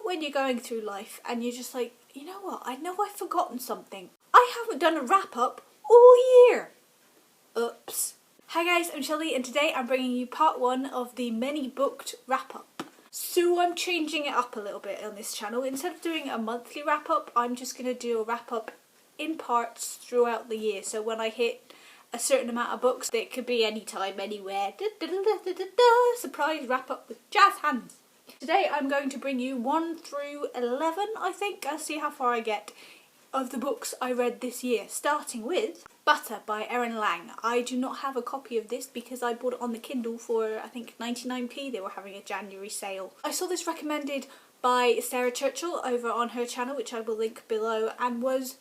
when you're going through life and you're just like, you know what, I know I've forgotten something. I haven't done a wrap-up all year. Oops. Hi guys, I'm Shelley and today I'm bringing you part 1 of the many booked wrap-up. So I'm changing it up a little bit on this channel. Instead of doing a monthly wrap-up, I'm just going to do a wrap-up in parts throughout the year. So when I hit a certain amount of books, it could be anytime, anywhere. Surprise wrap-up with jazz hands. Today I'm going to bring you 1 through 11, I think. I'll see how far I get of the books I read this year, starting with Butter by Erin Lang. I do not have a copy of this because I bought it on the Kindle for I think 99p. They were having a January sale. I saw this recommended by Sarah Churchill over on her channel, which I will link below, and was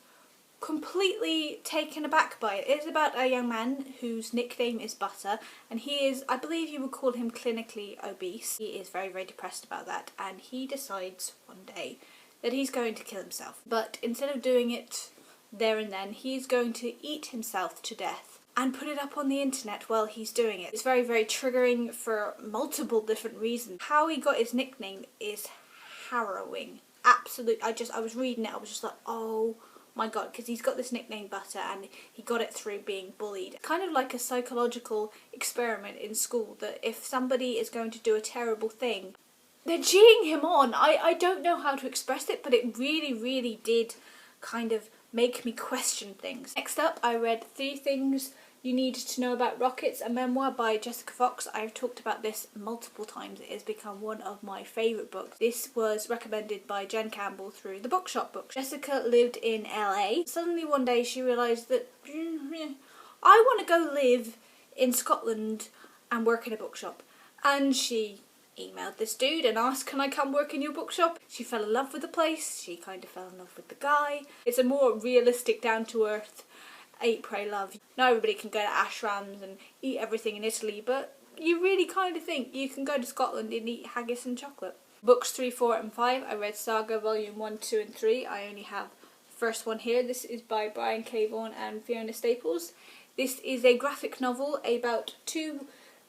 completely taken aback by it. It is about a young man whose nickname is Butter, and he is, I believe you would call him clinically obese. He is very, very depressed about that, and he decides one day that he's going to kill himself. But instead of doing it there and then, he's going to eat himself to death and put it up on the internet while he's doing it. It's very, very triggering for multiple different reasons. How he got his nickname is harrowing. Absolutely. I was reading it, I was just like, oh my god, because he's got this nickname Butter and he got it through being bullied. Kind of like a psychological experiment in school, that if somebody is going to do a terrible thing, they're cheering him on. I don't know how to express it, but it really, really did kind of make me question things. Next up, I read 3 Things You Need to Know About Rockets, a memoir by Jessica Fox. I've talked about this multiple times. It has become one of my favourite books. This was recommended by Jen Campbell through the Bookshop books. Jessica lived in LA. Suddenly one day she realised that I want to go live in Scotland and work in a bookshop. And she emailed this dude and asked, can I come work in your bookshop? She fell in love with the place. She kind of fell in love with the guy. It's a more realistic, down-to-earth Eat, Pray, Love. Not everybody can go to ashrams and eat everything in Italy, but you really kind of think you can go to Scotland and eat haggis and chocolate. Books 3, 4 and 5. I read Saga Volume 1, 2 and 3. I only have the first one here. This is by Brian K. Vaughan and Fiona Staples. This is a graphic novel about 2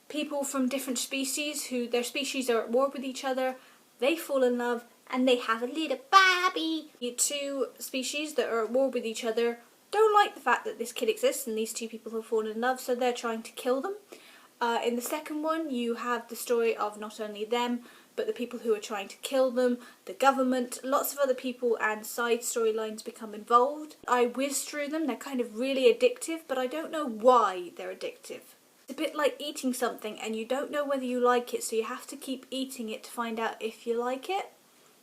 people from different species who their species are at war with each other. They fall in love and they have a little baby. The 2 species that are at war with each other don't like the fact that this kid exists and these 2 people have fallen in love, so they're trying to kill them. In the second one, you have the story of not only them, but the people who are trying to kill them, the government, lots of other people and side storylines become involved. I whizzed through them. They're kind of really addictive, but I don't know why they're addictive. It's a bit like eating something and you don't know whether you like it, so you have to keep eating it to find out if you like it.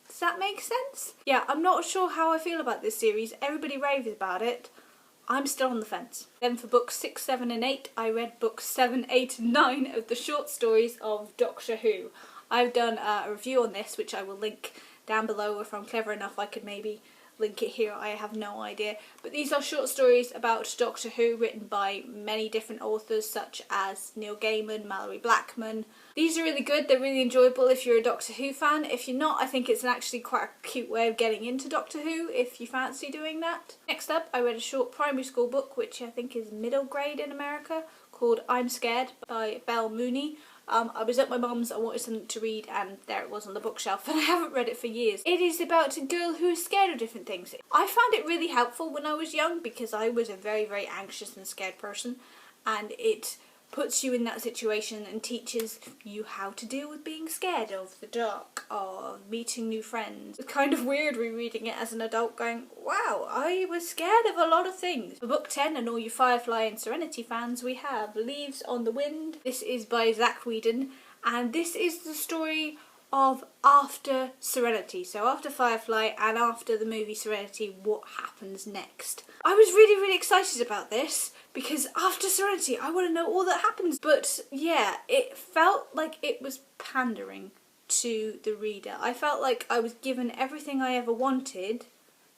Does that make sense? Yeah, I'm not sure how I feel about this series. Everybody raves about it. I'm still on the fence. Then for books 6, 7 and 8, I read books 7, 8 and 9 of the short stories of Doctor Who. I've done a review on this, which I will link down below. If I'm clever enough, I could maybe link it here. I have no idea. But these are short stories about Doctor Who written by many different authors such as Neil Gaiman, Mallory Blackman. These are really good. They're really enjoyable if you're a Doctor Who fan. If you're not, I think it's actually quite a cute way of getting into Doctor Who if you fancy doing that. Next up, I read a short primary school book, which I think is middle grade in America, called I'm Scared by Belle Mooney. I was at my mum's, I wanted something to read, and there it was on the bookshelf, and I haven't read it for years. It is about a girl who is scared of different things. I found it really helpful when I was young because I was a very, very anxious and scared person, and it puts you in that situation and teaches you how to deal with being scared of the dark or meeting new friends. It's kind of weird rereading it as an adult going, wow, I was scared of a lot of things. For book 10 and all you Firefly and Serenity fans, we have Leaves on the Wind. This is by Zach Whedon, and this is the story of after Serenity. So after Firefly and after the movie Serenity, what happens next? I was really, really excited about this because after Serenity, I want to know all that happens. But yeah, it felt like it was pandering to the reader. I felt like I was given everything I ever wanted,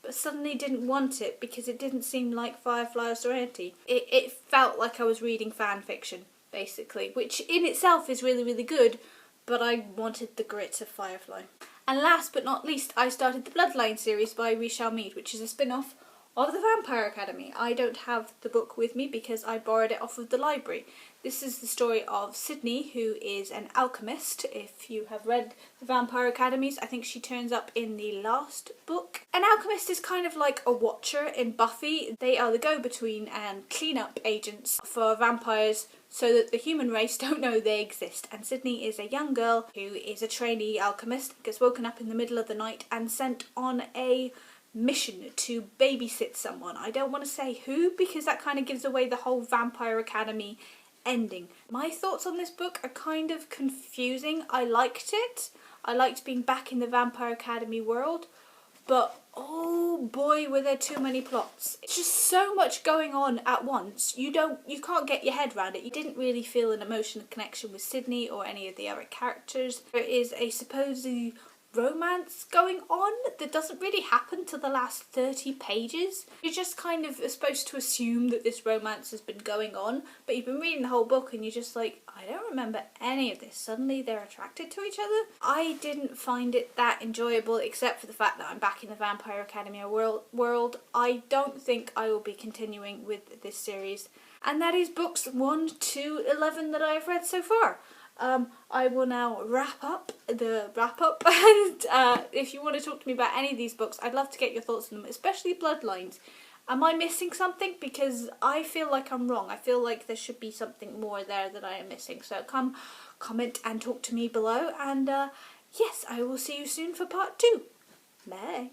but suddenly didn't want it because it didn't seem like Firefly or Serenity. It felt like I was reading fan fiction, basically, which in itself is really, really good, but I wanted the grit of Firefly. And last but not least, I started the Bloodline series by Richelle Mead, which is a spin-off of the Vampire Academy. I don't have the book with me because I borrowed it off of the library. This is the story of Sydney, who is an alchemist. If you have read the Vampire Academies, I think she turns up in the last book. An alchemist is kind of like a watcher in Buffy. They are the go-between and clean-up agents for vampires so that the human race don't know they exist. And Sydney is a young girl who is a trainee alchemist, gets woken up in the middle of the night and sent on a mission to babysit someone. I don't want to say who because that kind of gives away the whole Vampire Academy ending. My thoughts on this book are kind of confusing. I liked it. I liked being back in the Vampire Academy world, but oh boy were there too many plots. It's just so much going on at once. You can't get your head around it. You didn't really feel an emotional connection with Sydney or any of the other characters. There is a supposedly romance going on that doesn't really happen till the last 30 pages. You're just kind of supposed to assume that this romance has been going on, but you've been reading the whole book and you're just like, I don't remember any of this. Suddenly they're attracted to each other. I didn't find it that enjoyable, except for the fact that I'm back in the Vampire Academy world. I don't think I will be continuing with this series, and that is books 1 to 11 that I've read so far. I will now wrap up, and if you want to talk to me about any of these books, I'd love to get your thoughts on them, especially Bloodlines. Am I missing something? Because I feel like I'm wrong. I feel like there should be something more there that I am missing. So come comment and talk to me below, and yes, I will see you soon for part 2. Bye.